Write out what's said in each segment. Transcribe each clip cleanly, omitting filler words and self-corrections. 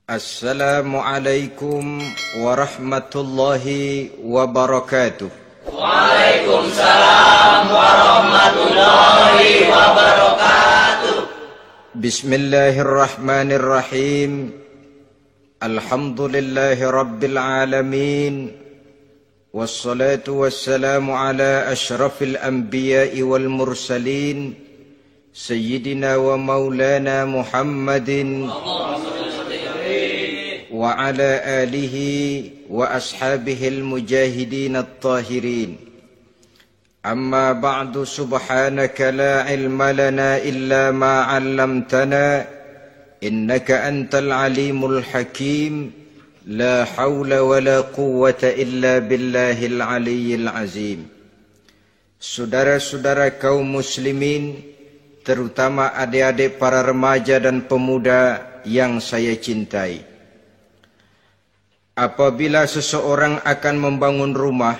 Assalamualaikum warahmatullahi wabarakatuh. Waalaikumsalam warahmatullahi wabarakatuh. Bismillahirrahmanirrahim. Alhamdulillahi rabbil alamin. Wassalatu wassalamu ala ashrafil anbiya'i wal mursalin, Sayyidina wa maulana Muhammadin wa ala alihi wa ashabihil mujahidin at-tahirin. Amma ba'du, subhanaka la ilma lana illa ma 'allamtana innaka antal alimul hakim. La hawla wa la quwwata illa billahil aliyyil azim. Saudara-saudara kaum muslimin, terutama adik-adik para remaja dan pemuda yang saya cintai. Apabila seseorang akan membangun rumah,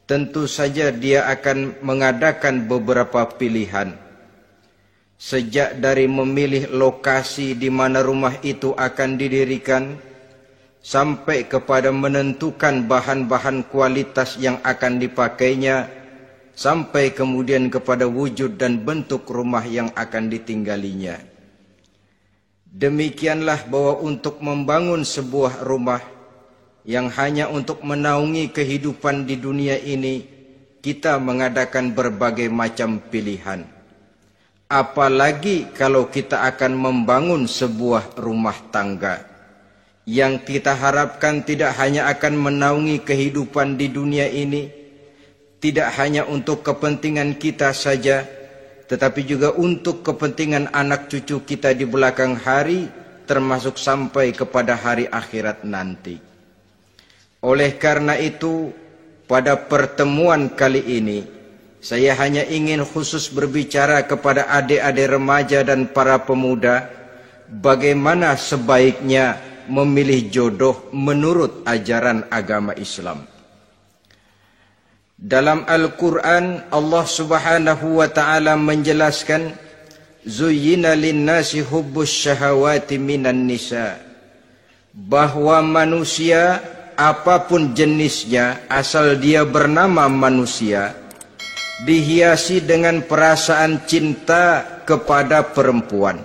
tentu saja dia akan mengadakan beberapa pilihan. Sejak dari memilih lokasi di mana rumah itu akan didirikan, sampai kepada menentukan bahan-bahan kualitas yang akan dipakainya, sampai kemudian kepada wujud dan bentuk rumah yang akan ditinggalinya. Demikianlah bahwa untuk membangun sebuah rumah yang hanya untuk menaungi kehidupan di dunia ini, kita mengadakan berbagai macam pilihan. Apalagi kalau kita akan membangun sebuah rumah tangga yang kita harapkan tidak hanya akan menaungi kehidupan di dunia ini, tidak hanya untuk kepentingan kita saja, tetapi juga untuk kepentingan anak cucu kita di belakang hari, termasuk sampai kepada hari akhirat nanti. Oleh karena itu, pada pertemuan kali ini, saya hanya ingin khusus berbicara kepada adik-adik remaja dan para pemuda, bagaimana sebaiknya memilih jodoh menurut ajaran agama Islam. Dalam Al-Quran, Allah subhanahu wa ta'ala menjelaskan, Zuyyina linnasi hubbus syahawati minan nisa, bahwa manusia apapun jenisnya, asal dia bernama manusia, dihiasi dengan perasaan cinta kepada perempuan.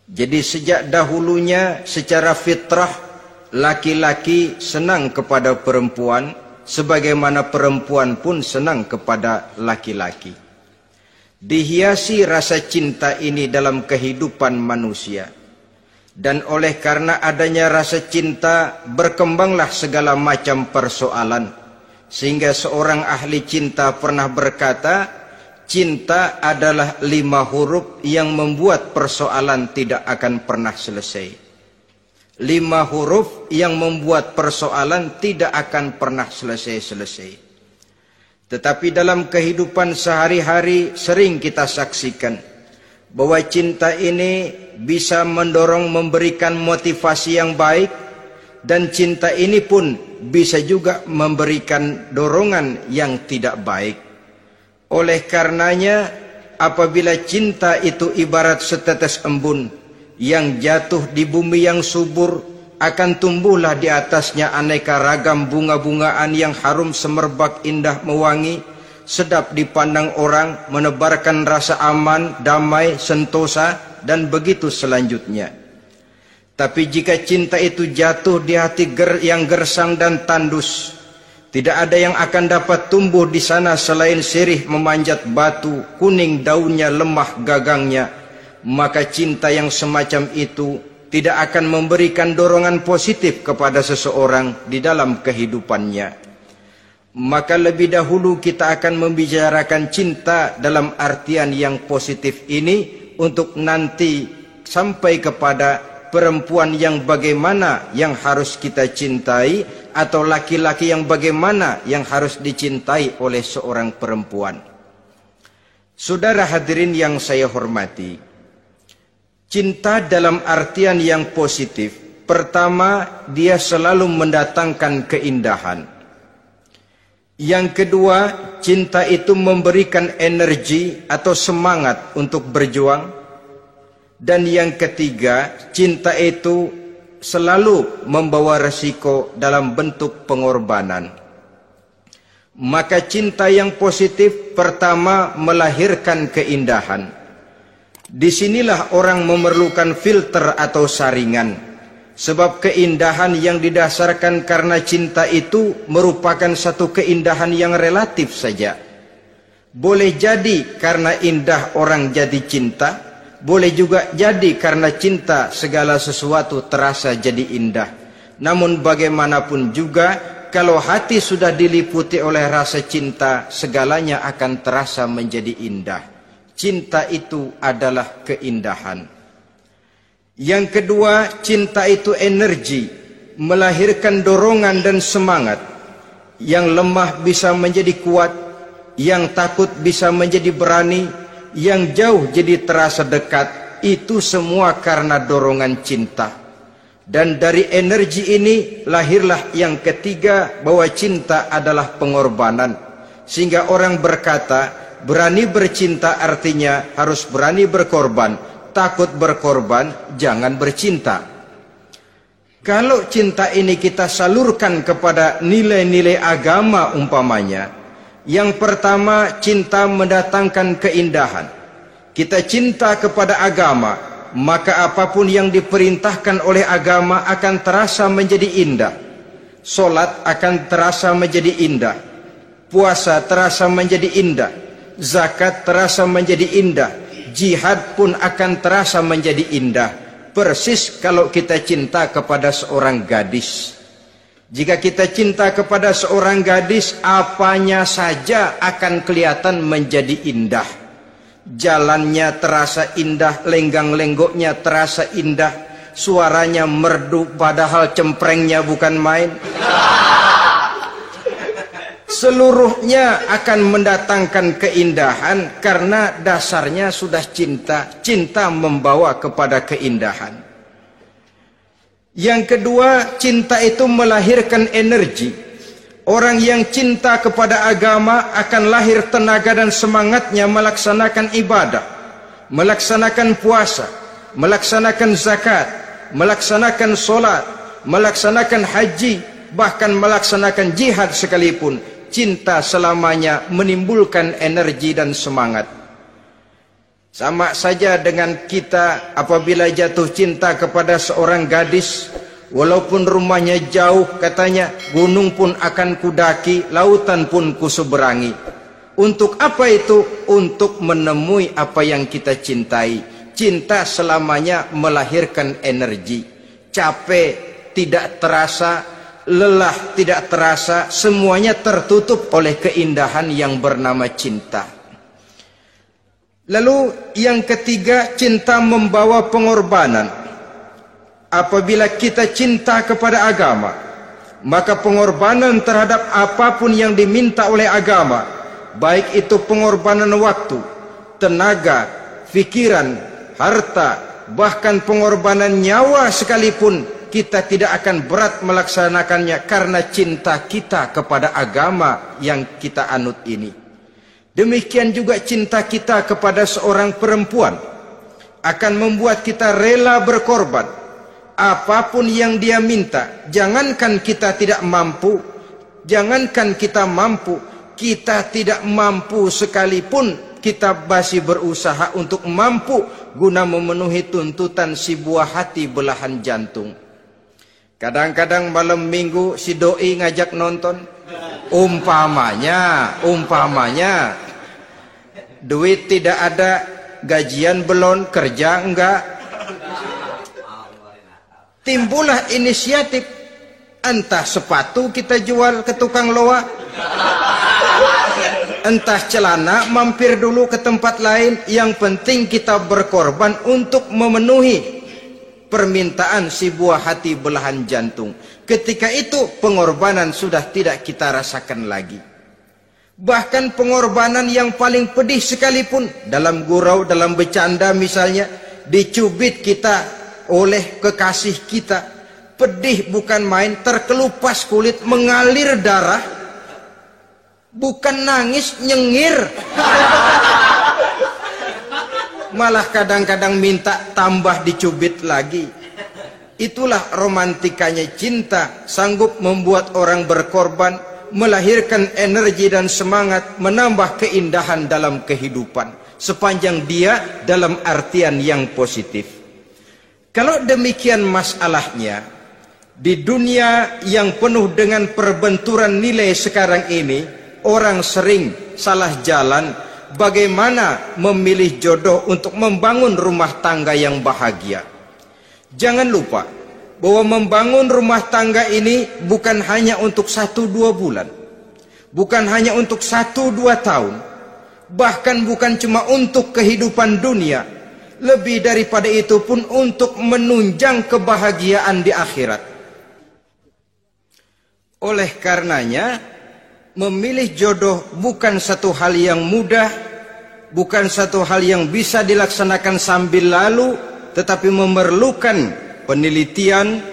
Jadi sejak dahulunya secara fitrah, laki-laki senang kepada perempuan, sebagaimana perempuan pun senang kepada laki-laki. Dihiasi rasa cinta ini dalam kehidupan manusia. Dan oleh karena adanya rasa cinta, berkembanglah segala macam persoalan. Sehingga seorang ahli cinta pernah berkata, cinta adalah 5 huruf yang membuat persoalan tidak akan pernah selesai. 5 huruf yang membuat persoalan tidak akan pernah selesai-selesai. Tetapi dalam kehidupan sehari-hari sering kita saksikan bahwa cinta ini bisa mendorong, memberikan motivasi yang baik, dan cinta ini pun bisa juga memberikan dorongan yang tidak baik. Oleh karenanya, apabila cinta itu ibarat setetes embun yang jatuh di bumi yang subur, akan tumbuhlah di atasnya aneka ragam bunga-bungaan yang harum semerbak, indah, mewangi, sedap dipandang orang, menebarkan rasa aman, damai, sentosa, dan begitu selanjutnya. Tapi jika cinta itu jatuh di hati yang gersang dan tandus, tidak ada yang akan dapat tumbuh di sana selain sirih memanjat batu, kuning daunnya, lemah gagangnya, maka cinta yang semacam itu tidak akan memberikan dorongan positif kepada seseorang di dalam kehidupannya. Maka lebih dahulu kita akan membicarakan cinta dalam artian yang positif ini, untuk nanti sampai kepada perempuan yang bagaimana yang harus kita cintai, atau laki-laki yang bagaimana yang harus dicintai oleh seorang perempuan. Saudara hadirin yang saya hormati, cinta dalam artian yang positif, pertama, dia selalu mendatangkan keindahan. Yang kedua, cinta itu memberikan energi atau semangat untuk berjuang. Dan yang ketiga, cinta itu selalu membawa resiko dalam bentuk pengorbanan. Maka cinta yang positif pertama melahirkan keindahan. Disinilah orang memerlukan filter atau saringan. Sebab keindahan yang didasarkan karena cinta itu merupakan satu keindahan yang relatif saja. Boleh jadi karena indah orang jadi cinta, boleh juga jadi karena cinta segala sesuatu terasa jadi indah. Namun bagaimanapun juga, kalau hati sudah diliputi oleh rasa cinta, segalanya akan terasa menjadi indah. Cinta itu adalah keindahan. Yang kedua, cinta itu energi, melahirkan dorongan dan semangat. Yang lemah bisa menjadi kuat, yang takut bisa menjadi berani, yang jauh jadi terasa dekat. Itu semua karena dorongan cinta. Dan dari energi ini lahirlah yang ketiga, bahwa cinta adalah pengorbanan. Sehingga orang berkata, berani bercinta artinya harus berani berkorban. Takut berkorban, jangan bercinta. Kalau cinta ini kita salurkan kepada nilai-nilai agama umpamanya, yang pertama, cinta mendatangkan keindahan. Kita cinta kepada agama, maka apapun yang diperintahkan oleh agama akan terasa menjadi indah. Solat akan terasa menjadi indah, puasa terasa menjadi indah, zakat terasa menjadi indah, jihad pun akan terasa menjadi indah. Persis kalau kita cinta kepada seorang gadis. Jika kita cinta kepada seorang gadis, apanya saja akan kelihatan menjadi indah. Jalannya terasa indah, lenggang-lenggoknya terasa indah, suaranya merdu padahal cemprengnya bukan main. Seluruhnya akan mendatangkan keindahan karena dasarnya sudah cinta. Cinta membawa kepada keindahan. Yang kedua, cinta itu melahirkan energi. Orang yang cinta kepada agama akan lahir tenaga dan semangatnya melaksanakan ibadah, melaksanakan puasa, melaksanakan zakat, melaksanakan solat, melaksanakan haji, bahkan melaksanakan jihad sekalipun. Cinta selamanya menimbulkan energi dan semangat. Sama saja dengan kita apabila jatuh cinta kepada seorang gadis, walaupun rumahnya jauh, katanya, gunung pun akan kudaki, lautan pun kuseberangi. Untuk apa itu? Untuk menemui apa yang kita cintai. Cinta selamanya melahirkan energi. Capek tidak terasa, lelah tidak terasa, semuanya tertutup oleh keindahan yang bernama cinta. Lalu yang ketiga, cinta membawa pengorbanan. Apabila kita cinta kepada agama, maka pengorbanan terhadap apapun yang diminta oleh agama, baik itu pengorbanan waktu, tenaga, pikiran, harta, bahkan pengorbanan nyawa sekalipun, kita tidak akan berat melaksanakannya karena cinta kita kepada agama yang kita anut ini. Demikian juga cinta kita kepada seorang perempuan akan membuat kita rela berkorban. Apapun yang dia minta, jangankan kita tidak mampu, kita tidak mampu sekalipun, kita masih berusaha untuk mampu guna memenuhi tuntutan si buah hati belahan jantung. Kadang-kadang malam minggu si doi ngajak nonton. Umpamanya duit tidak ada, gajian belum, kerja enggak. Timbullah inisiatif, entah sepatu kita jual ke tukang loa, entah celana mampir dulu ke tempat lain. Yang penting kita berkorban untuk memenuhi permintaan si buah hati belahan jantung. Ketika itu pengorbanan sudah tidak kita rasakan lagi. Bahkan pengorbanan yang paling pedih sekalipun, dalam gurau, dalam bercanda misalnya, dicubit kita oleh kekasih kita, pedih bukan main, terkelupas kulit, mengalir darah, bukan nangis, nyengir. malah kadang-kadang minta tambah dicubit lagi. Itulah romantikanya cinta, sanggup membuat orang berkorban, melahirkan energi dan semangat, menambah keindahan dalam kehidupan, sepanjang dia dalam artian yang positif. Kalau demikian masalahnya, di dunia yang penuh dengan perbenturan nilai sekarang ini, orang sering salah jalan bagaimana memilih jodoh untuk membangun rumah tangga yang bahagia. Jangan lupa bahwa membangun rumah tangga ini bukan hanya untuk 1-2 bulan, bukan hanya untuk 1-2 tahun, bahkan bukan cuma untuk kehidupan dunia, lebih daripada itu pun untuk menunjang kebahagiaan di akhirat. Oleh karenanya, memilih jodoh bukan satu hal yang mudah, bukan satu hal yang bisa dilaksanakan sambil lalu, tetapi memerlukan penelitian,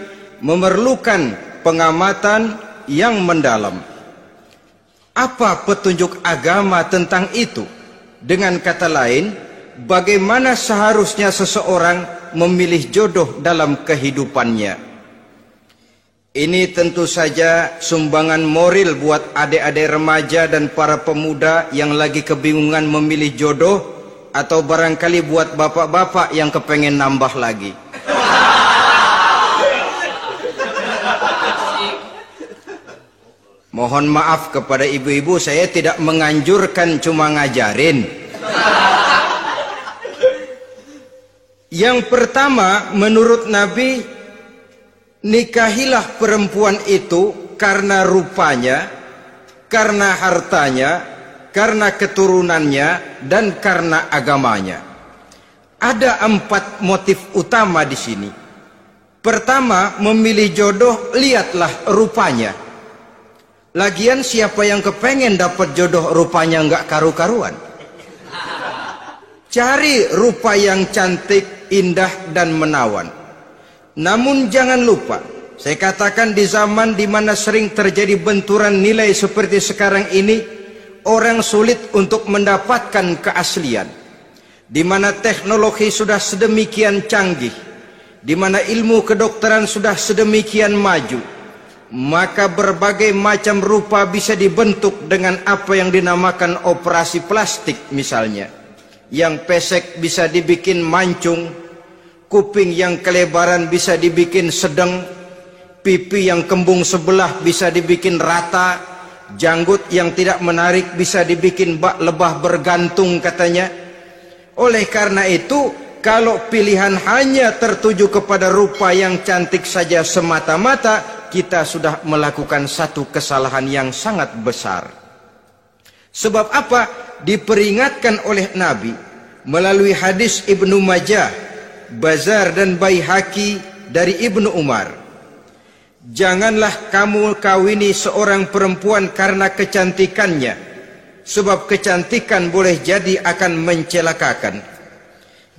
memerlukan pengamatan yang mendalam. Apa petunjuk agama tentang itu? Dengan kata lain, bagaimana seharusnya seseorang memilih jodoh dalam kehidupannya? Ini tentu saja sumbangan moral buat adik-adik remaja dan para pemuda yang lagi kebingungan memilih jodoh, atau barangkali buat bapak-bapak yang kepengen nambah lagi. Mohon maaf kepada ibu-ibu, saya tidak menganjurkan, cuma ngajarin. Yang pertama, menurut Nabi, nikahilah perempuan itu karena rupanya, karena hartanya, karena keturunannya, dan karena agamanya. Ada 4 motif utama di sini. Pertama, memilih jodoh, lihatlah rupanya. Lagian siapa yang kepengen dapat jodoh rupanya nggak karu-karuan? Cari rupa yang cantik, indah, dan menawan. Namun jangan lupa, saya katakan di zaman di mana sering terjadi benturan nilai seperti sekarang ini, orang sulit untuk mendapatkan keaslian. Di mana teknologi sudah sedemikian canggih, di mana ilmu kedokteran sudah sedemikian maju, maka berbagai macam rupa bisa dibentuk dengan apa yang dinamakan operasi plastik misalnya. Yang pesek bisa dibikin mancung, kuping yang kelebaran bisa dibikin sedang, pipi yang kembung sebelah bisa dibikin rata, janggut yang tidak menarik bisa dibikin bak lebah bergantung katanya. Oleh karena itu, kalau pilihan hanya tertuju kepada rupa yang cantik saja semata-mata, kita sudah melakukan satu kesalahan yang sangat besar. Sebab apa? Diperingatkan oleh Nabi melalui hadis Ibnu Majah, Bazar dan Baihaqi dari Ibnu Umar. Janganlah kamu kawini seorang perempuan karena kecantikannya, sebab kecantikan boleh jadi akan mencelakakan.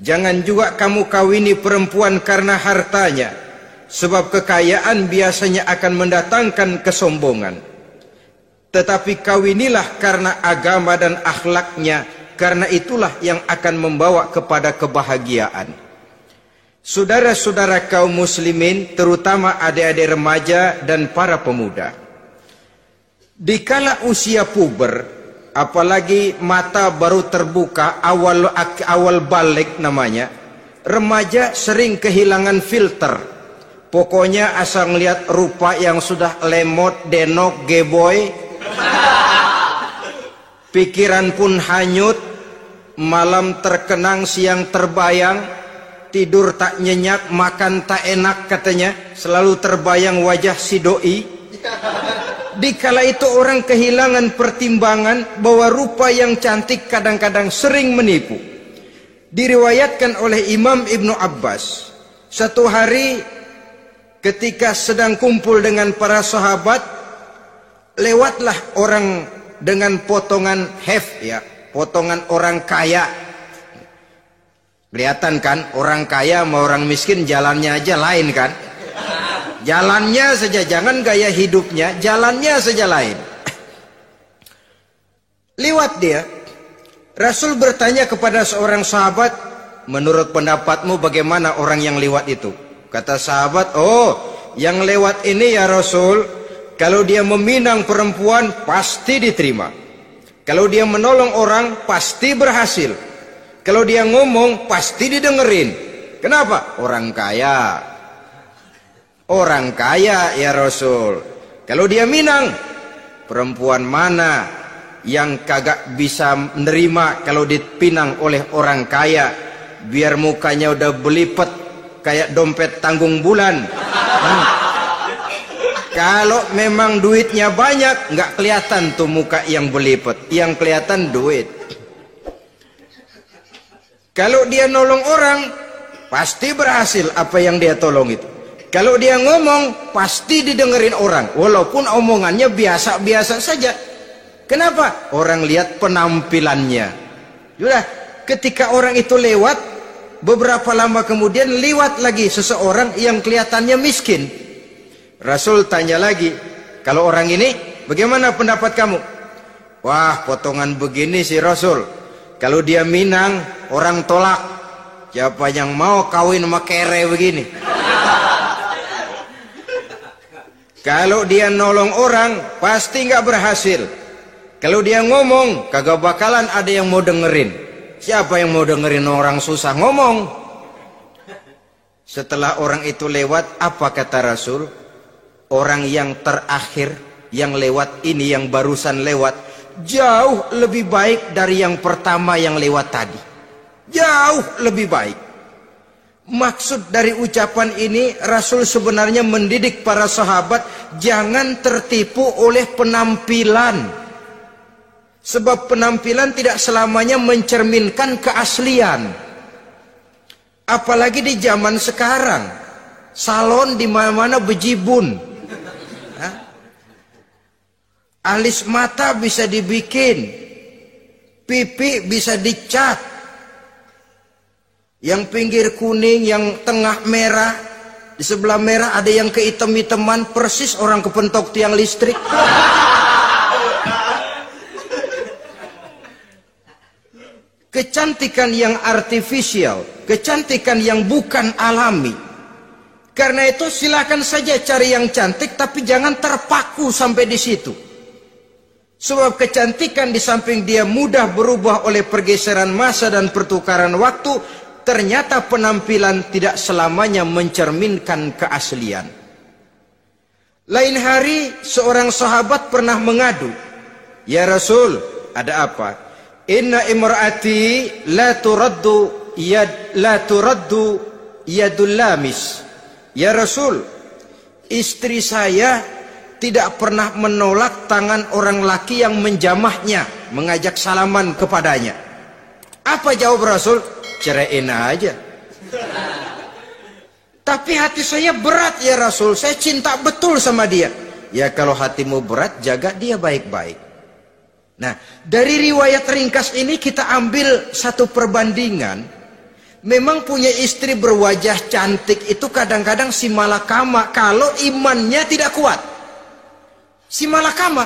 Jangan juga kamu kawini perempuan karena hartanya, sebab kekayaan biasanya akan mendatangkan kesombongan. Tetapi kawinilah karena agama dan akhlaknya, karena itulah yang akan membawa kepada kebahagiaan. Saudara-saudara kaum muslimin, terutama adik-adik remaja dan para pemuda, dikala usia puber, apalagi mata baru terbuka, awal balik namanya, remaja sering kehilangan filter. Pokoknya asal ngelihat rupa yang sudah lemot, denok, geboy, pikiran pun hanyut, malam terkenang, siang terbayang, tidur tak nyenyak, makan tak enak katanya, selalu terbayang wajah si doi. Dikala itu orang kehilangan pertimbangan bahwa rupa yang cantik kadang-kadang sering menipu. Diriwayatkan oleh Imam Ibnu Abbas, satu hari ketika sedang kumpul dengan para sahabat, lewatlah orang dengan potongan potongan orang kaya. Kelihatan kan, orang kaya sama orang miskin jalannya aja lain kan? Jalannya saja, jangan gaya hidupnya, jalannya saja lain. Lewat dia, Rasul bertanya kepada seorang sahabat, menurut pendapatmu bagaimana orang yang lewat itu? Kata sahabat, oh, yang lewat ini ya Rasul, kalau dia meminang perempuan pasti diterima. Kalau dia menolong orang pasti berhasil. Kalau dia ngomong pasti didengerin. Kenapa? Orang kaya. Orang kaya ya Rasul. Kalau dia minang, perempuan mana yang kagak bisa menerima kalau dipinang oleh orang kaya? Biar mukanya udah belipet kayak dompet tanggung bulan. Kalau memang duitnya banyak, nggak kelihatan tuh muka yang belipet, yang kelihatan duit. Kalau dia nolong orang, pasti berhasil apa yang dia tolong itu. Kalau dia ngomong, pasti didengerin orang, walaupun omongannya biasa-biasa saja. Kenapa? Orang lihat penampilannya. Sudah, ketika orang itu lewat, beberapa lama kemudian lewat lagi seseorang yang kelihatannya miskin. Rasul tanya lagi, kalau orang ini bagaimana pendapat kamu? Wah, potongan begini sih Rasul. Kalau dia minang, orang tolak. Siapa yang mau kawin sama kere begini? Kalau dia nolong orang, pasti nggak berhasil. Kalau dia ngomong, kagak bakalan ada yang mau dengerin. Siapa yang mau dengerin orang susah ngomong? Setelah orang itu lewat, apa kata Rasul? Orang yang terakhir, yang lewat ini, yang barusan lewat, jauh lebih baik dari yang pertama yang lewat tadi. Jauh lebih baik. Maksud dari ucapan ini, Rasul sebenarnya mendidik para sahabat jangan tertipu oleh penampilan. Sebab penampilan tidak selamanya mencerminkan keaslian. Apalagi di zaman sekarang, salon di mana-mana bejibun. Alis mata bisa dibikin, pipi bisa dicat. Yang pinggir kuning, yang tengah merah, di sebelah merah ada yang kehitam-hitaman, persis orang kepentok tiang listrik. Kecantikan yang artifisial, kecantikan yang bukan alami. Karena itu silakan saja cari yang cantik, tapi jangan terpaku sampai di situ. Sebab kecantikan di samping dia mudah berubah oleh pergeseran masa dan pertukaran waktu, ternyata penampilan tidak selamanya mencerminkan keaslian. Lain hari seorang sahabat pernah mengadu, ya Rasul, ada apa? Inna imraati la turaddu yadul lamis. Ya Rasul, istri saya tidak pernah menolak tangan orang laki yang menjamahnya, mengajak salaman kepadanya. Apa jawab Rasul? Ceraiin aja. Tapi hati saya berat ya Rasul, saya cinta betul sama dia. Ya kalau hatimu berat, jaga dia baik-baik. Nah, dari riwayat ringkas ini kita ambil satu perbandingan. Memang punya istri berwajah cantik itu kadang-kadang si malakama kalau imannya tidak kuat. Si malakama.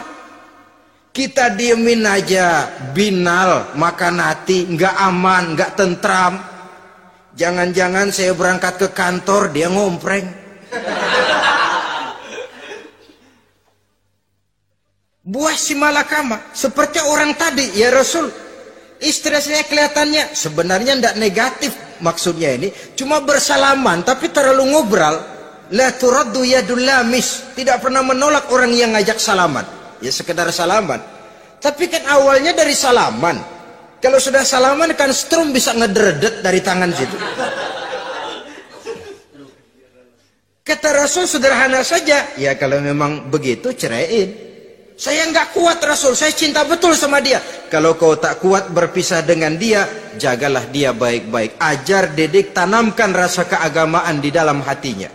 Kita diemin aja, binal, makan hati, nggak aman, nggak tentram. Jangan-jangan saya berangkat ke kantor, dia ngompreng. Buah si malakama, seperti orang tadi, ya Rasul. Istri saya kelihatannya sebenarnya tidak negatif maksudnya ini, cuma bersalaman, tapi terlalu ngobrol. La turaddu yadul lamis, tidak pernah menolak orang yang ngajak salaman. Ya sekedar salaman. Tapi kan awalnya dari salaman. Kalau sudah salaman kan strum bisa ngedredet dari tangan situ. Kata Rasul sederhana saja. Ya kalau memang begitu ceraiin. Saya nggak kuat Rasul, saya cinta betul sama dia. Kalau kau tak kuat berpisah dengan dia, jagalah dia baik-baik. Ajar, didik, tanamkan rasa keagamaan di dalam hatinya.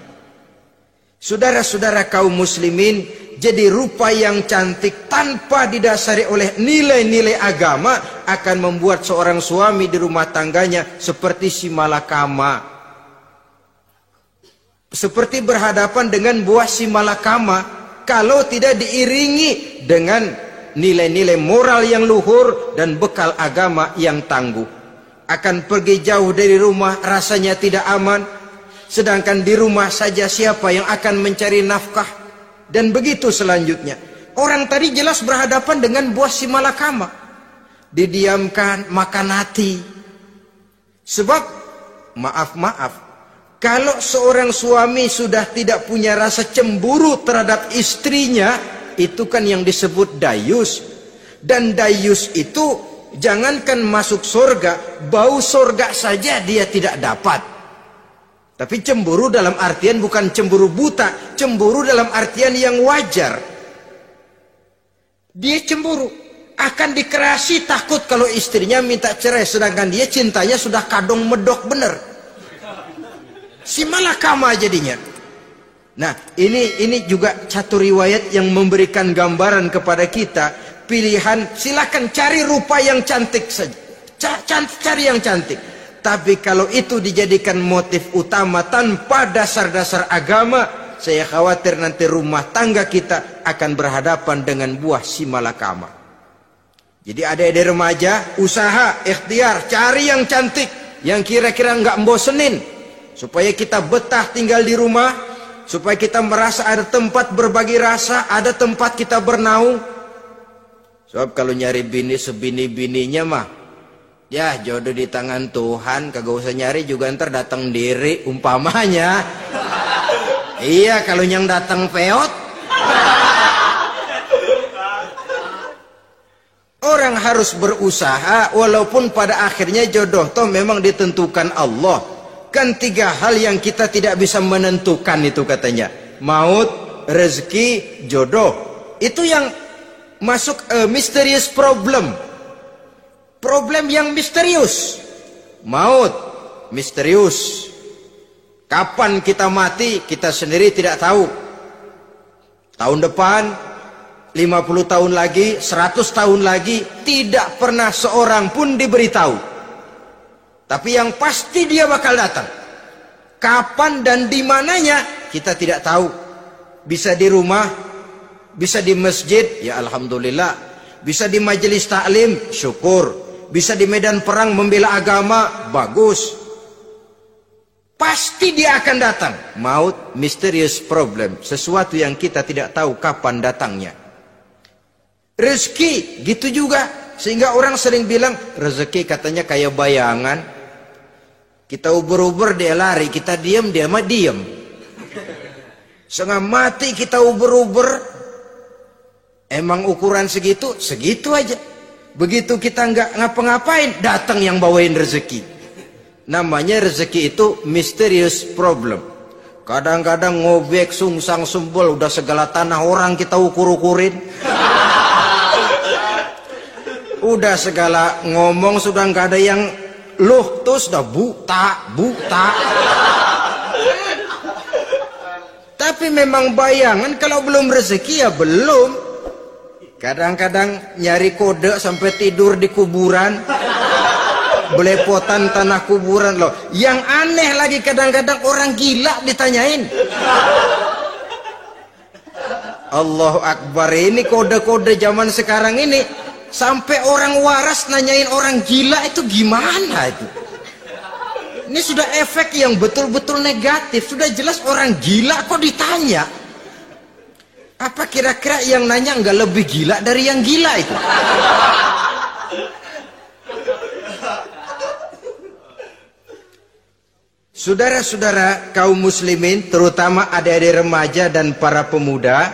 Saudara-saudara kaum muslimin, jadi rupa yang cantik tanpa didasari oleh nilai-nilai agama akan membuat seorang suami di rumah tangganya seperti si malakama. Seperti berhadapan dengan buah si malakama kalau tidak diiringi dengan nilai-nilai moral yang luhur dan bekal agama yang tangguh. akan pergi jauh dari rumah rasanya tidak aman, sedangkan di rumah saja siapa yang akan mencari nafkah, dan begitu selanjutnya. Orang tadi jelas berhadapan dengan buah si malakama, didiamkan, makan hati. Sebab maaf, kalau seorang suami sudah tidak punya rasa cemburu terhadap istrinya, itu kan yang disebut dayus. Dan dayus itu jangankan masuk surga, bau surga saja dia tidak dapat. Tapi cemburu dalam artian bukan cemburu buta, cemburu dalam artian yang wajar. Dia cemburu, akan dikerasi takut kalau istrinya minta cerai, sedangkan dia cintanya sudah kadung medok bener. Si malakama jadinya. Nah, ini juga satu riwayat yang memberikan gambaran kepada kita. Pilihan, silakan cari rupa yang cantik saja, cari yang cantik. Tapi kalau itu dijadikan motif utama tanpa dasar-dasar agama, saya khawatir nanti rumah tangga kita akan berhadapan dengan buah si malakama. Jadi adik-adik remaja, usaha, ikhtiar, cari yang cantik, yang kira-kira nggak membosenin, supaya kita betah tinggal di rumah, supaya kita merasa ada tempat berbagi rasa, ada tempat kita bernaung. Sebab kalau nyari bini sebini-bininya mah, ya jodoh di tangan Tuhan, kagak usah nyari juga ntar datang diri umpamanya. Iya, kalau yang datang peot. Orang harus berusaha, walaupun pada akhirnya jodoh toh memang ditentukan Allah. Kan 3 hal yang kita tidak bisa menentukan itu katanya. Maut, rezeki, jodoh. Itu yang masuk mysterious problem. Problem yang misterius. Maut, misterius. Kapan kita mati, kita sendiri tidak tahu. Tahun depan, 50 tahun lagi, 100 tahun lagi, tidak pernah seorang pun diberitahu. Tapi yang pasti dia bakal datang. Kapan dan di mananya, kita tidak tahu. Bisa di rumah, bisa di masjid, ya alhamdulillah. Bisa di majelis taklim, syukur. Bisa di medan perang membela agama, bagus. Pasti dia akan datang. Maut, mysterious problem, sesuatu yang kita tidak tahu kapan datangnya. Rezeki, gitu juga. Sehingga orang sering bilang, rezeki katanya kayak bayangan. Kita uber-uber, dia lari. Kita diam, dia mah diam. Setengah mati kita uber-uber. Emang ukuran segitu, segitu aja. Begitu kita nggak ngapa-ngapain, datang yang bawain rezeki. Namanya rezeki itu mysterious problem. Kadang-kadang ngobek, sungsang, sumbul, udah segala tanah orang kita ukur-ukurin. Udah segala ngomong sudah nggak ada yang loh, tuh sudah buta. Tapi memang bayangan, kalau belum rezeki ya belum. Kadang-kadang nyari kode sampai tidur di kuburan, belepotan tanah kuburan loh. Yang aneh lagi kadang-kadang orang gila ditanyain. Allahu Akbar, ini kode-kode zaman sekarang ini sampai orang waras nanyain orang gila, itu gimana itu? Ini sudah efek yang betul-betul negatif. Sudah jelas orang gila kok ditanya. Apa kira-kira yang nanya nggak lebih gila dari yang gila itu? Saudara-saudara kaum muslimin, terutama adik-adik remaja dan para pemuda,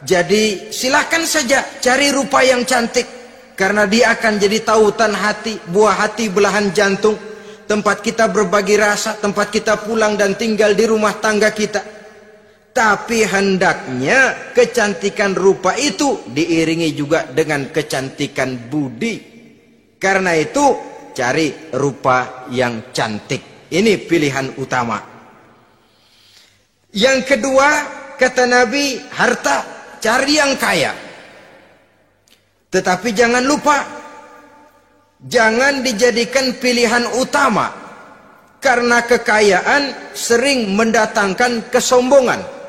jadi silakan saja cari rupa yang cantik, karena dia akan jadi tautan hati, buah hati belahan jantung, tempat kita berbagi rasa, tempat kita pulang dan tinggal di rumah tangga kita. Tapi hendaknya kecantikan rupa itu diiringi juga dengan kecantikan budi. Karena itu cari rupa yang cantik. Ini pilihan utama. Yang kedua, kata Nabi, harta, cari yang kaya. Tetapi jangan lupa, jangan dijadikan pilihan utama. Karena kekayaan sering mendatangkan kesombongan.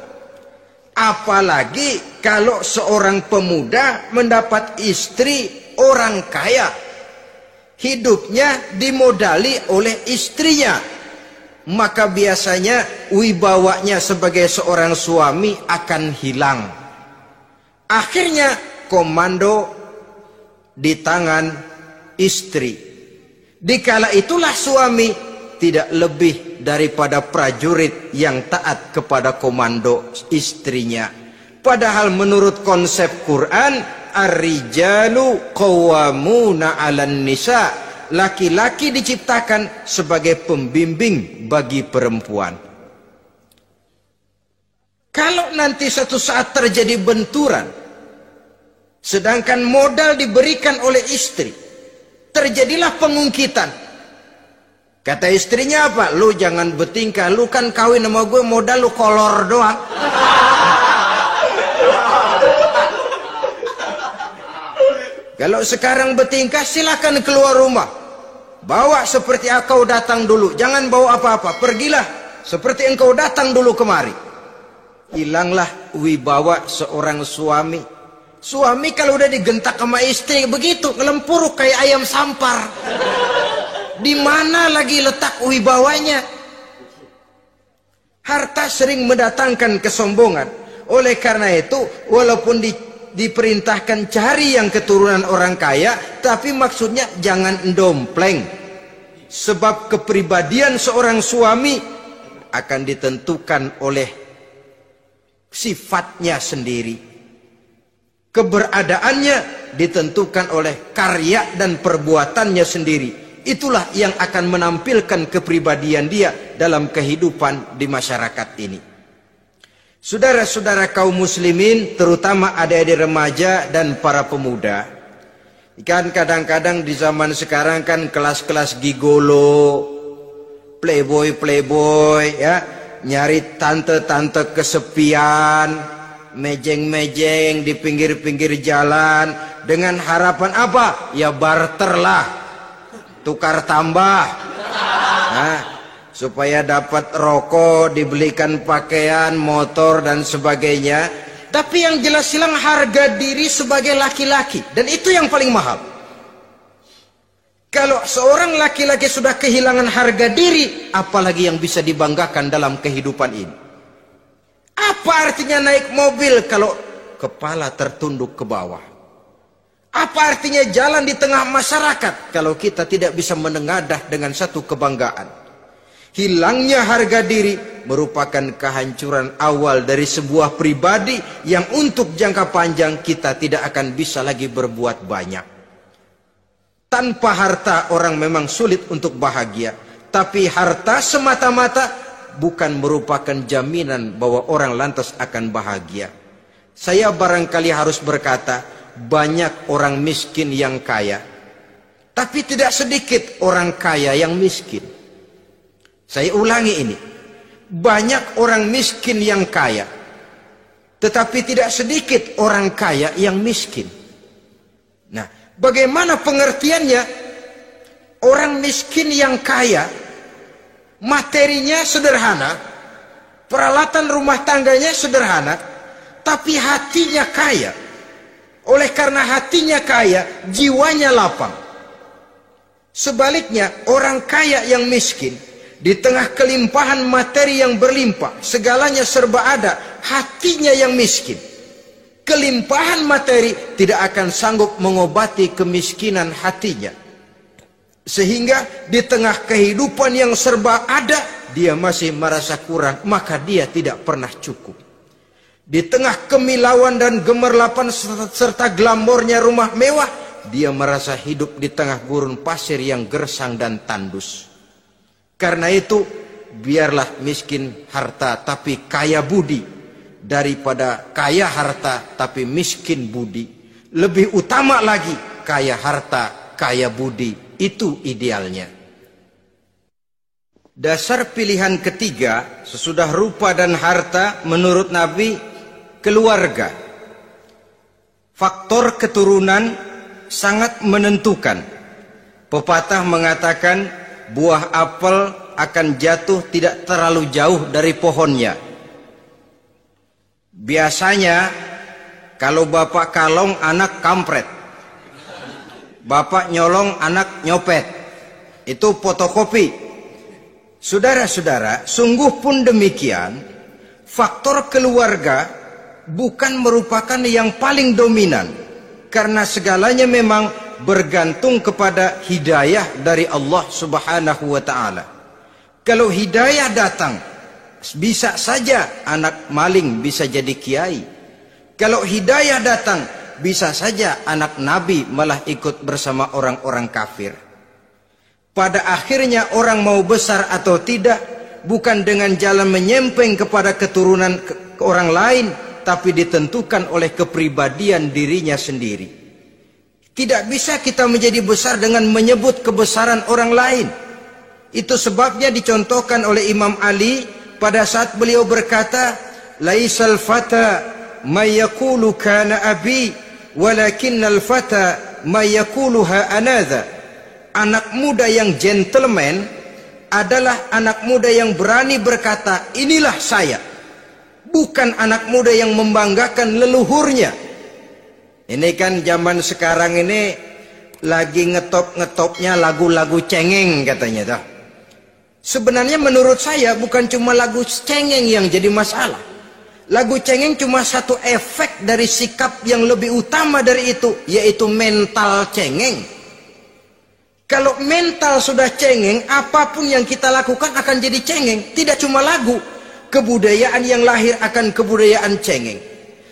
Apalagi kalau seorang pemuda mendapat istri orang kaya. hidupnya dimodali oleh istrinya, maka biasanya wibawanya sebagai seorang suami akan hilang. Akhirnya komando di tangan istri. Dikala itulah suami tidak lebih daripada prajurit yang taat kepada komando istrinya. Padahal menurut konsep Quran, ar-rijalu qawwamuna 'alan nisa, laki-laki diciptakan sebagai pembimbing bagi perempuan. Kalau nanti suatu saat terjadi benturan, sedangkan modal diberikan oleh istri, terjadilah pengungkitan. Kata istrinya apa? Lu jangan bertingkah, lu kan kawin sama gue, modal lu kolor doang. Kalau sekarang bertingkah, silakan keluar rumah. Bawa seperti engkau datang dulu, jangan bawa apa-apa. Pergilah seperti engkau datang dulu kemari. Hilanglah wibawa seorang suami. Suami kalau udah digentak sama istri begitu, ngelempuruk kayak ayam sampar. Di mana lagi letak wibawanya? Harta sering mendatangkan kesombongan. Oleh karena itu, walaupun diperintahkan cari yang keturunan orang kaya, tapi maksudnya jangan dompleng. Sebab kepribadian seorang suami akan ditentukan oleh sifatnya sendiri. Keberadaannya ditentukan oleh karya dan perbuatannya sendiri. Itulah yang akan menampilkan kepribadian dia dalam kehidupan di masyarakat ini. Saudara-saudara kaum muslimin, terutama adik-adik remaja dan para pemuda, kan kadang-kadang di zaman sekarang kan kelas-kelas gigolo, playboy ya, nyari tante-tante kesepian, mejeng-mejeng di pinggir-pinggir jalan dengan harapan apa? Ya barter lah, tukar tambah. Nah, supaya dapat rokok, dibelikan pakaian, motor dan sebagainya. Tapi yang jelas hilang harga diri sebagai laki-laki, dan itu yang paling mahal. Kalau seorang laki-laki sudah kehilangan harga diri, apalagi yang bisa dibanggakan dalam kehidupan ini? Apa artinya naik mobil kalau kepala tertunduk ke bawah? Apa artinya jalan di tengah masyarakat kalau kita tidak bisa menengadah dengan satu kebanggaan? Hilangnya harga diri merupakan kehancuran awal dari sebuah pribadi yang untuk jangka panjang kita tidak akan bisa lagi berbuat banyak. Tanpa harta orang memang sulit untuk bahagia, tapi harta semata-mata bukan merupakan jaminan bahwa orang lantas akan bahagia. Saya barangkali harus berkata, banyak orang miskin yang kaya, tapi tidak sedikit orang kaya yang miskin. Saya ulangi ini, banyak orang miskin yang kaya, tetapi tidak sedikit orang kaya yang miskin. Nah, bagaimana pengertiannya? Orang miskin yang kaya, materinya sederhana, peralatan rumah tangganya sederhana, tapi hatinya kaya. Oleh karena hatinya kaya, jiwanya lapang. Sebaliknya, orang kaya yang miskin, di tengah kelimpahan materi yang berlimpah, segalanya serba ada, hatinya yang miskin. Kelimpahan materi tidak akan sanggup mengobati kemiskinan hatinya. Sehingga di tengah kehidupan yang serba ada, dia masih merasa kurang, maka dia tidak pernah cukup. Di tengah kemilauan dan gemerlapan serta glamornya rumah mewah, dia merasa hidup di tengah gurun pasir yang gersang dan tandus. Karena itu, biarlah miskin harta tapi kaya budi, daripada kaya harta tapi miskin budi. Lebih utama lagi, kaya harta, kaya budi. Itu idealnya. Dasar pilihan ketiga, sesudah rupa dan harta, menurut Nabi, keluarga. Faktor keturunan sangat menentukan. Pepatah mengatakan, buah apel akan jatuh tidak terlalu jauh dari pohonnya. Biasanya kalau bapak kalong, anak kampret. Bapak nyolong, anak nyopet. Itu fotokopi. Saudara-saudara, sungguh pun demikian, faktor keluarga bukan merupakan yang paling dominan, karena segalanya memang bergantung kepada hidayah dari Allah Subhanahu wa ta'ala. Kalau hidayah datang, bisa saja anak maling bisa jadi kiai. Kalau hidayah datang, bisa saja anak nabi malah ikut bersama orang-orang kafir. Pada akhirnya orang mau besar atau tidak bukan dengan jalan menyempeng kepada keturunan ke orang lain, tapi ditentukan oleh kepribadian dirinya sendiri. Tidak bisa kita menjadi besar dengan menyebut kebesaran orang lain. Itu sebabnya dicontohkan oleh Imam Ali pada saat beliau berkata, "Laisal fata may yaqulu kana abi, walakinnal fata may yaquluha anadha." Anak muda yang gentleman adalah anak muda yang berani berkata, inilah saya. Bukan anak muda yang membanggakan leluhurnya. Ini kan zaman sekarang ini lagi ngetopnya lagu-lagu cengeng katanya. Sebenarnya menurut saya bukan cuma lagu cengeng yang jadi masalah. Lagu cengeng cuma satu efek dari sikap yang lebih utama dari itu, yaitu mental cengeng. Kalau mental sudah cengeng, apapun yang kita lakukan akan jadi cengeng. Tidak cuma lagu, kebudayaan yang lahir akan kebudayaan cengeng.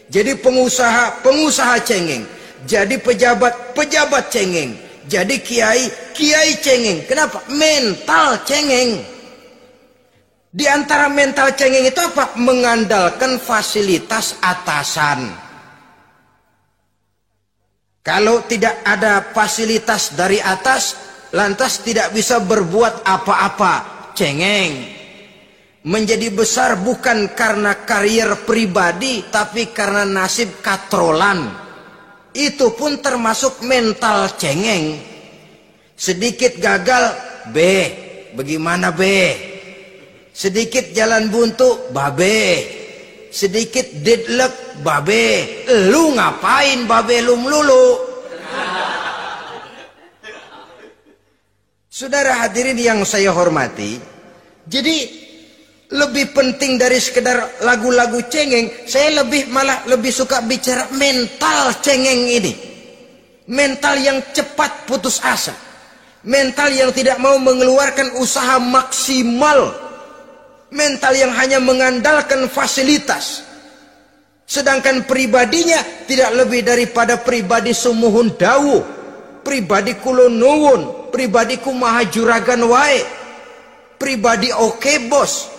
Jadi pengusaha cengeng. Jadi pejabat cengeng. Jadi kiai cengeng. Kenapa? Mental cengeng. Di antara mental cengeng itu apa? Mengandalkan fasilitas atasan. Kalau tidak ada fasilitas dari atas, lantas tidak bisa berbuat apa-apa, cengeng. Menjadi besar bukan karena karier pribadi, tapi karena nasib katrolan. Itu pun termasuk mental cengeng. Sedikit gagal, bagaimana sedikit jalan buntu, babe. Sedikit deadlock, babe. Lu ngapain babe lu melulu? Saudara hadirin yang saya hormati, jadi lebih penting dari sekedar lagu-lagu cengeng, saya malah lebih suka bicara mental cengeng ini. Mental yang cepat putus asa. Mental yang tidak mau mengeluarkan usaha maksimal. Mental yang hanya mengandalkan fasilitas. Sedangkan pribadinya tidak lebih daripada pribadi sumuhun dawu, pribadi kulo nuwun, pribadi kumaha juragan wae, pribadi oke bos,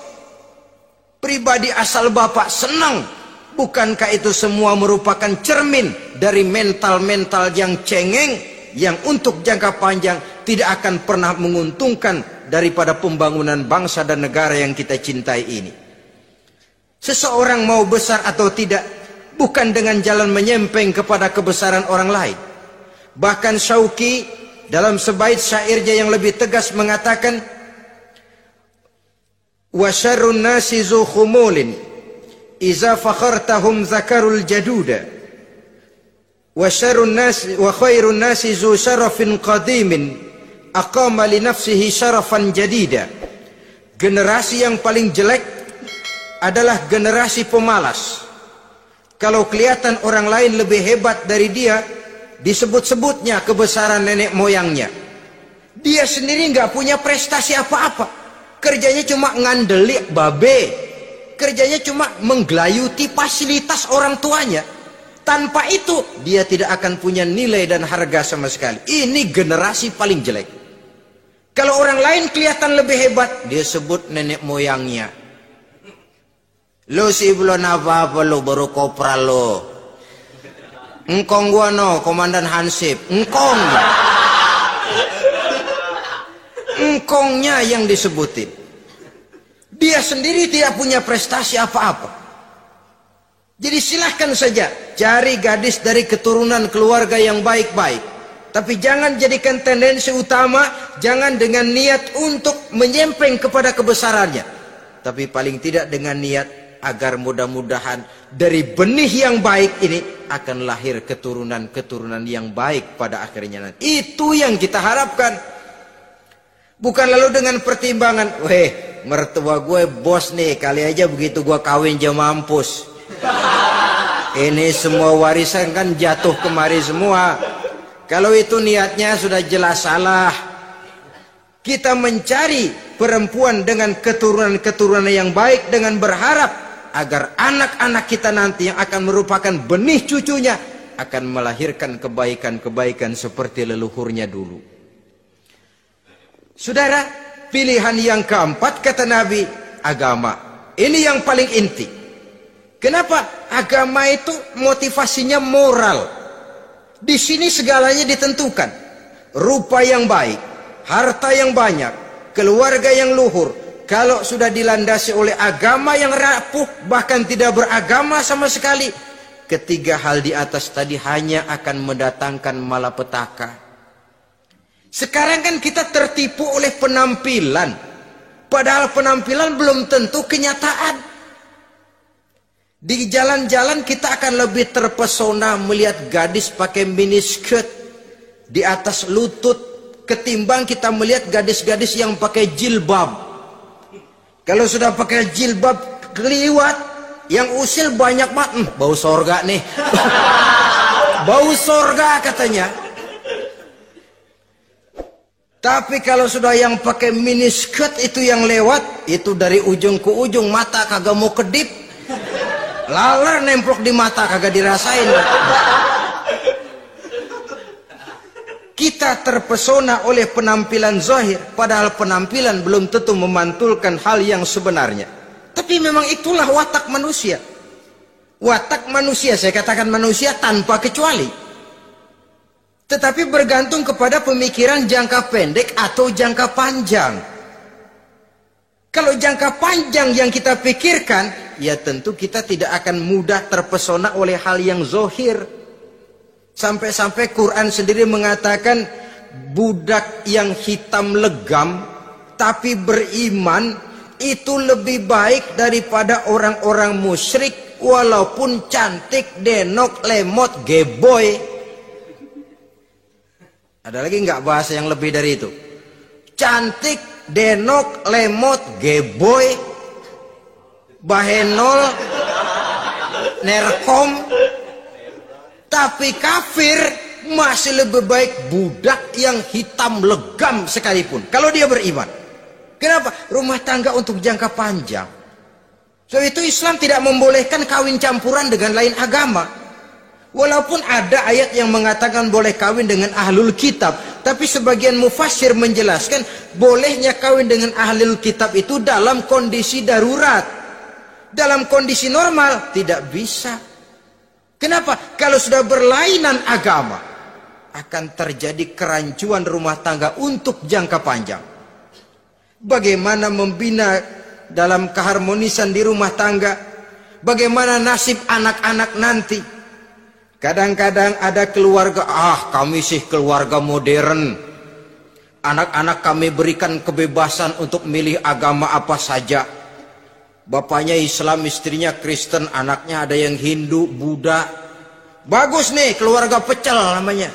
pribadi asal bapak senang. Bukankah itu semua merupakan cermin dari mental-mental yang cengeng, yang untuk jangka panjang tidak akan pernah menguntungkan daripada pembangunan bangsa dan negara yang kita cintai ini. Seseorang mau besar atau tidak bukan dengan jalan menyempeng kepada kebesaran orang lain. Bahkan Syauqi dalam sebait syairnya yang lebih tegas mengatakan, wa syarrun nasi zu khumulin iza fakhartahum zakarul jaduda wa syarrun nasi wa khairun nasi zu syarafin qadimin aqama li nafsihi syarafan jadida. Generasi yang paling jelek adalah generasi pemalas. Kalau kelihatan orang lain lebih hebat dari dia, disebut-sebutnya kebesaran nenek moyangnya. Dia sendiri nggak punya prestasi apa-apa. Kerjanya cuma ngandeli babe. Kerjanya cuma menggelayuti fasilitas orang tuanya. Tanpa itu dia tidak akan punya nilai dan harga sama sekali. Ini generasi paling jelek. Kalau orang lain kelihatan lebih hebat, dia sebut nenek moyangnya. Lo sih belum apa-apa lo, baru kopral lo. Engkong gua no, komandan Hansip. Engkongnya yang disebutin. Dia sendiri tidak punya prestasi apa-apa. Jadi silahkan saja cari gadis dari keturunan keluarga yang baik-baik. Tapi jangan jadikan tendensi utama, jangan dengan niat untuk menyempeng kepada kebesarannya. Tapi paling tidak dengan niat agar mudah-mudahan dari benih yang baik ini akan lahir keturunan-keturunan yang baik pada akhirnya nanti. Itu yang kita harapkan. Bukan lalu dengan pertimbangan, weh, mertua gue bos nih, kali aja begitu gue kawin dia mampus. Ini semua warisan kan jatuh kemari semua. Kalau itu niatnya sudah jelas salah. Kita mencari perempuan dengan keturunan-keturunan yang baik dengan berharap agar anak-anak kita nanti yang akan merupakan benih cucunya akan melahirkan kebaikan-kebaikan seperti leluhurnya dulu. Saudara, pilihan yang keempat kata Nabi, agama. Ini yang paling inti. Kenapa? Agama itu motivasinya moral. Di sini segalanya ditentukan. Rupa yang baik, harta yang banyak, keluarga yang luhur. Kalau sudah dilandasi oleh agama yang rapuh, bahkan tidak beragama sama sekali, ketiga hal di atas tadi hanya akan mendatangkan malapetaka. Sekarang kan kita tertipu oleh penampilan, padahal penampilan belum tentu kenyataan. Di jalan-jalan kita akan lebih terpesona melihat gadis pakai miniskirt di atas lutut ketimbang kita melihat gadis-gadis yang pakai jilbab. Kalau sudah pakai jilbab keliwat, yang usil banyak banget, bau sorga nih. Bau sorga katanya. Tapi kalau sudah yang pakai miniskirt itu yang lewat, itu dari ujung ke ujung mata kagak mau kedip. Laler nemplok di mata kagak dirasain. Kita terpesona oleh penampilan zahir, padahal penampilan belum tentu memantulkan hal yang sebenarnya. Tapi memang itulah watak manusia. Watak manusia, saya katakan manusia tanpa kecuali. Tetapi bergantung kepada pemikiran jangka pendek atau jangka panjang. Kalau jangka panjang yang kita pikirkan, ya tentu kita tidak akan mudah terpesona oleh hal yang zahir. Sampai-sampai Quran sendiri mengatakan budak yang hitam legam tapi beriman itu lebih baik daripada orang-orang musyrik walaupun cantik, denok, lemot, geboy. Ada lagi nggak bahasa yang lebih dari itu? Cantik, denok, lemot, geboy, bahenol, nerkom. Tapi kafir masih lebih baik budak yang hitam legam sekalipun. Kalau dia beriman. Kenapa? Rumah tangga untuk jangka panjang. So itu Islam tidak membolehkan kawin campuran dengan lain agama. Walaupun ada ayat yang mengatakan boleh kawin dengan ahlul kitab. Tapi sebagian mufassir menjelaskan bolehnya kawin dengan ahlul kitab itu dalam kondisi darurat. Dalam kondisi normal tidak bisa. Kenapa? Kalau sudah berlainan agama, akan terjadi kerancuan rumah tangga untuk jangka panjang. Bagaimana membina dalam keharmonisan di rumah tangga? Bagaimana nasib anak-anak nanti? Kadang-kadang ada keluarga, kami sih keluarga modern. Anak-anak kami berikan kebebasan untuk milih agama apa saja. Bapaknya Islam, istrinya Kristen, anaknya ada yang Hindu, Buddha. Bagus nih, keluarga pecel namanya.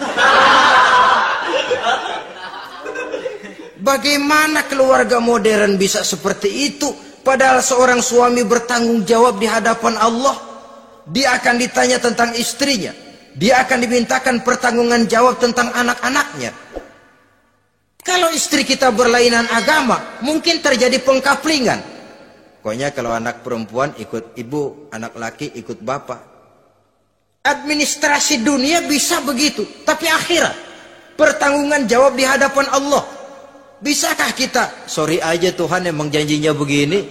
Bagaimana keluarga modern bisa seperti itu? Padahal seorang suami bertanggung jawab di hadapan Allah. Dia akan ditanya tentang istrinya. Dia akan dimintakan pertanggungan jawab tentang anak-anaknya. Kalau istri kita berlainan agama, mungkin terjadi pengkaplingan. Pokoknya kalau anak perempuan ikut ibu, anak laki ikut bapak. Administrasi dunia bisa begitu. Tapi akhirat, pertanggungan jawab di hadapan Allah. Bisakah kita? Sorry aja Tuhan emang janjinya begini.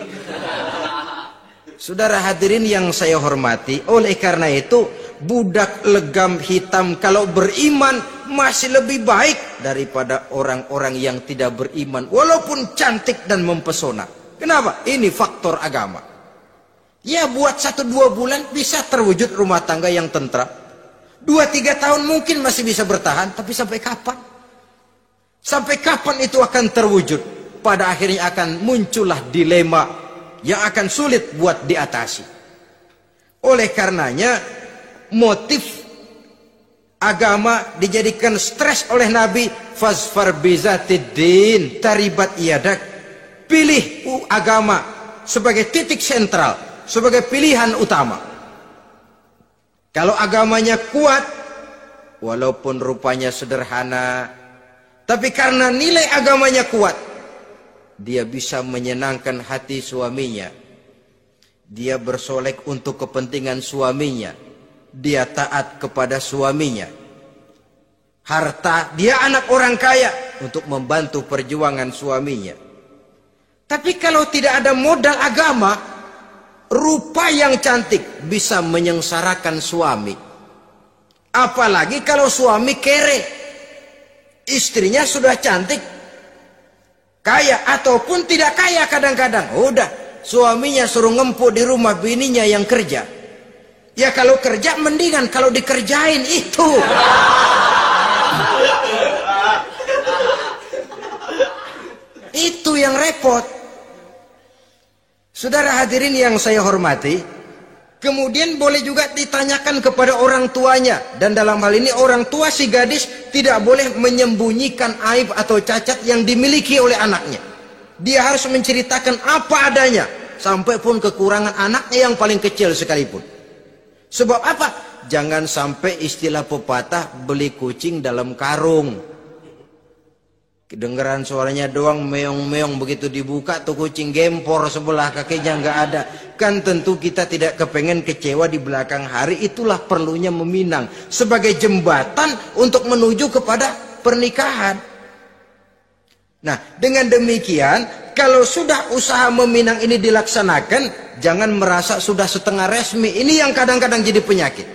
Saudara hadirin yang saya hormati, oleh karena itu budak legam hitam kalau beriman masih lebih baik daripada orang-orang yang tidak beriman walaupun cantik dan mempesona. Kenapa? Ini faktor agama. Ya buat 1-2 bulan bisa terwujud rumah tangga yang tentram. 2-3 tahun mungkin masih bisa bertahan, tapi sampai kapan? Sampai kapan itu akan terwujud? Pada akhirnya akan muncullah dilema yang akan sulit buat diatasi. Oleh karenanya motif agama dijadikan stres oleh Nabi. Fazfar bizatiddin taribat yadak. Pilih agama sebagai titik sentral, sebagai pilihan utama. Kalau agamanya kuat, walaupun rupanya sederhana, tapi karena nilai agamanya kuat, dia bisa menyenangkan hati suaminya. Dia bersolek untuk kepentingan suaminya. Dia taat kepada suaminya. Harta, dia anak orang kaya untuk membantu perjuangan suaminya. Tapi kalau tidak ada modal agama, rupa yang cantik bisa menyengsarakan suami. Apalagi kalau suami kere. Istrinya sudah cantik, kaya ataupun tidak kaya kadang-kadang. Udah, suaminya suruh ngempuk di rumah bininya yang kerja. Ya kalau kerja mendingan kalau dikerjain itu. Itu yang repot. Saudara hadirin yang saya hormati, kemudian boleh juga ditanyakan kepada orang tuanya. Dan dalam hal ini orang tua si gadis tidak boleh menyembunyikan aib atau cacat yang dimiliki oleh anaknya. Dia harus menceritakan apa adanya, sampai pun kekurangan anaknya yang paling kecil sekalipun. Sebab apa? Jangan sampai istilah pepatah beli kucing dalam karung. Kedengeran suaranya doang meong-meong, begitu dibuka tuh kucing gempor sebelah kakinya nggak ada. Kan tentu kita tidak kepengen kecewa di belakang hari. Itulah perlunya meminang sebagai jembatan untuk menuju kepada pernikahan. Nah, dengan demikian, kalau sudah usaha meminang ini dilaksanakan, jangan merasa sudah setengah resmi. Ini yang kadang-kadang jadi penyakit.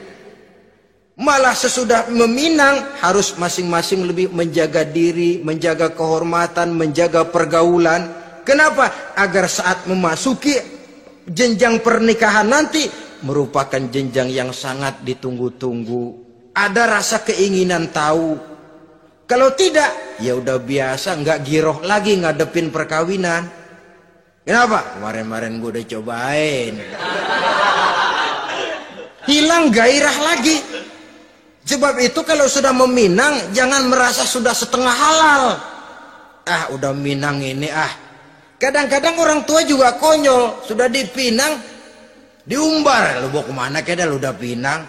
Malah sesudah meminang harus masing-masing lebih menjaga diri, menjaga kehormatan, menjaga pergaulan. Kenapa? Agar saat memasuki jenjang pernikahan nanti merupakan jenjang yang sangat ditunggu-tunggu. Ada rasa keinginan tahu. Kalau tidak, ya udah biasa, nggak giroh lagi ngadepin perkawinan. Kenapa? Kemarin-kemarin gue udah cobain. Hilang gairah lagi. Sebab itu kalau sudah meminang, jangan merasa sudah setengah halal. Ah, udah minang ini ah. Kadang-kadang orang tua juga konyol. Sudah dipinang, diumbar. Lu bawa kemana keda lu udah pinang?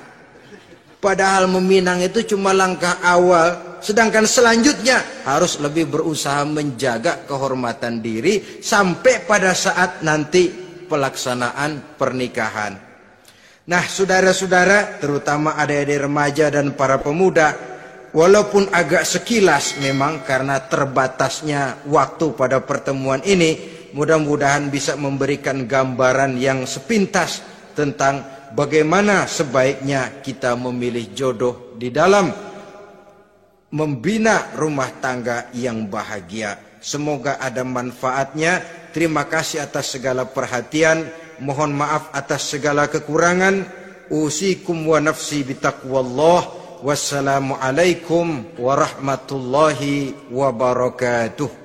Padahal meminang itu cuma langkah awal. Sedangkan selanjutnya harus lebih berusaha menjaga kehormatan diri sampai pada saat nanti pelaksanaan pernikahan. Nah, saudara-saudara, terutama adik-adik remaja dan para pemuda, walaupun agak sekilas memang karena terbatasnya waktu pada pertemuan ini, mudah-mudahan bisa memberikan gambaran yang sepintas tentang bagaimana sebaiknya kita memilih jodoh di dalam membina rumah tangga yang bahagia. Semoga ada manfaatnya. Terima kasih atas segala perhatian. Mohon maaf atas segala kekurangan. Usikum wa nafsi bitaqwallah. Wassalamualaikum warahmatullahi wabarakatuh.